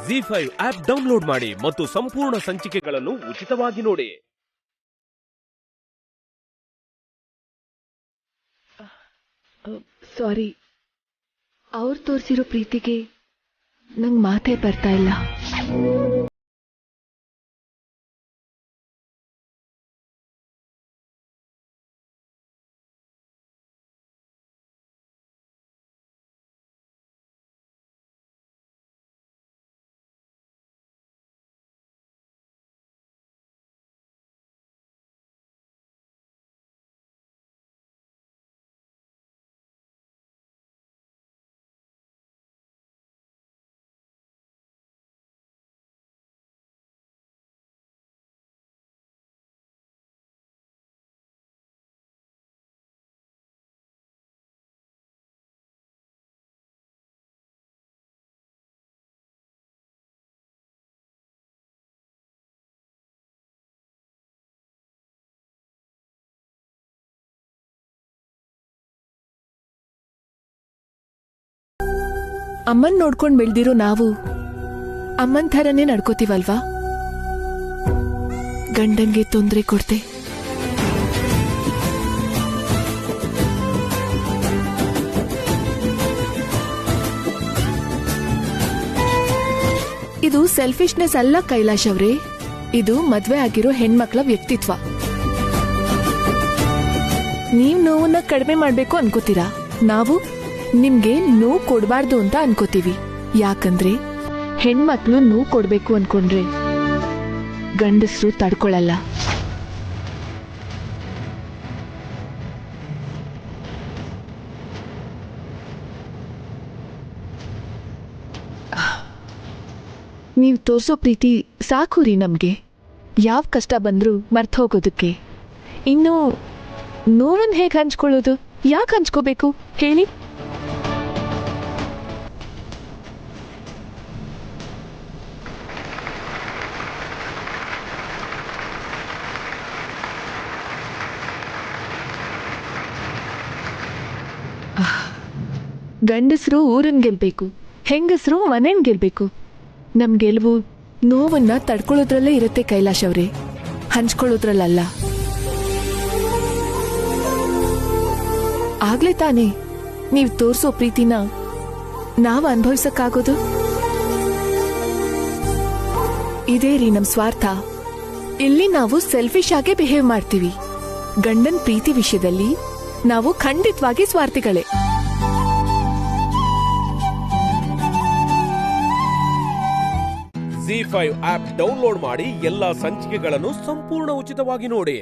ಜಿ5 app download ಮಾಡಿ ಮತ್ತು ಸಂಪೂರ್ಣ ಸಂಚಿಕೆಗಳನ್ನು ಉಚಿತವಾಗಿ ನೋಡಿ. ಸಾರಿ, ಅವ್ರು ತೋರಿಸಿರೋ ಪ್ರೀತಿಗೆ ನಂಗೆ ಮಾತೇ ಬರ್ತಾ ಇಲ್ಲ. ಅಮ್ಮನ್ ನೋಡ್ಕೊಂಡ್ ಬೆಳ್ದಿರೋ ನಾವು ಅಮ್ಮನ್ ಥರನೇ ನಡ್ಕೋತೀವಲ್ವಾ? ಗಂಡನ್ಗೆ ತೊಂದರೆ ಕೊಡ್ತೆ, ಇದು ಸೆಲ್ಫಿಶ್ನೆಸ್ ಅಲ್ಲ ಕೈಲಾಶ್ ಅವ್ರೆ, ಇದು ಮದ್ವೆ ಆಗಿರೋ ಹೆಣ್ಮಕ್ಳ ವ್ಯಕ್ತಿತ್ವ. ನೀವ್ ನೋವನ್ನ ಕಡಿಮೆ ಮಾಡ್ಬೇಕು ಅನ್ಕೋತೀರಾ, ನಾವು ನಿಮ್ಗೆ ನೋವು ಕೊಡಬಾರ್ದು ಅಂತ ಅನ್ಕೋತೀವಿ. ಯಾಕಂದ್ರೆ ಹೆಣ್ಮಕ್ಳು ನೋವು ಕೊಡ್ಬೇಕು ಅನ್ಕೊಂಡ್ರೆ ಗಂಡಸರು ತಡ್ಕೊಳಲ್ಲ. ನೀವ್ ತೋರ್ಸೋ ಪ್ರೀತಿ ಸಾಕು ರೀ ನಮ್ಗೆ, ಯಾವ ಕಷ್ಟ ಬಂದ್ರೂ ಮರ್ತ ಹೋಗೋದಕ್ಕೆ. ಇನ್ನು ನೋವನ್ ಹೇಗೆ ಹಂಚ್ಕೊಳ್ಳೋದು, ಯಾಕೆ ಹಂಚ್ಕೋಬೇಕು ಹೇಳಿ? ಗಂಡಸರು ಊರನ್ ಗೆಲ್ಬೇಕು, ಹೆಂಗಸರು ಮನೇನ್ ಗೆಲ್ಬೇಕು. ನಮ್ ಗೆಲುವು ನೋವನ್ನ ತಡ್ಕೊಳ್ಳೋದ್ರಲ್ಲೇ ಇರುತ್ತೆ ಕೈಲಾಶ್ ಅವ್ರೆ, ಹಂಚ್ಕೊಳ್ಳೋದ್ರಲ್ಲ. ಆಗ್ಲೇ ತಾನೇ ನೀವ್ ತೋರ್ಸೋ ಪ್ರೀತಿನ ನಾವ್ ಅನುಭವಿಸಕ್ಕಾಗೋದು. ಇದೇ ರೀ ನಮ್ ಸ್ವಾರ್ಥ. ಇಲ್ಲಿ ನಾವು ಸೆಲ್ಫಿಶ್ ಆಗೇ ಬಿಹೇವ್ ಮಾಡ್ತೀವಿ. ಗಂಡನ್ ಪ್ರೀತಿ ವಿಷಯದಲ್ಲಿ ನಾವು ಖಂಡಿತವಾಗಿ ಸ್ವಾರ್ಥಿಗಳೇ. ಜಿ5 ಆಪ್ ಡೌನ್ಲೋಡ್ ಮಾಡಿ ಎಲ್ಲಾ ಸಂಚಿಕೆಗಳನ್ನು ಸಂಪೂರ್ಣ ಉಚಿತವಾಗಿ ನೋಡಿ.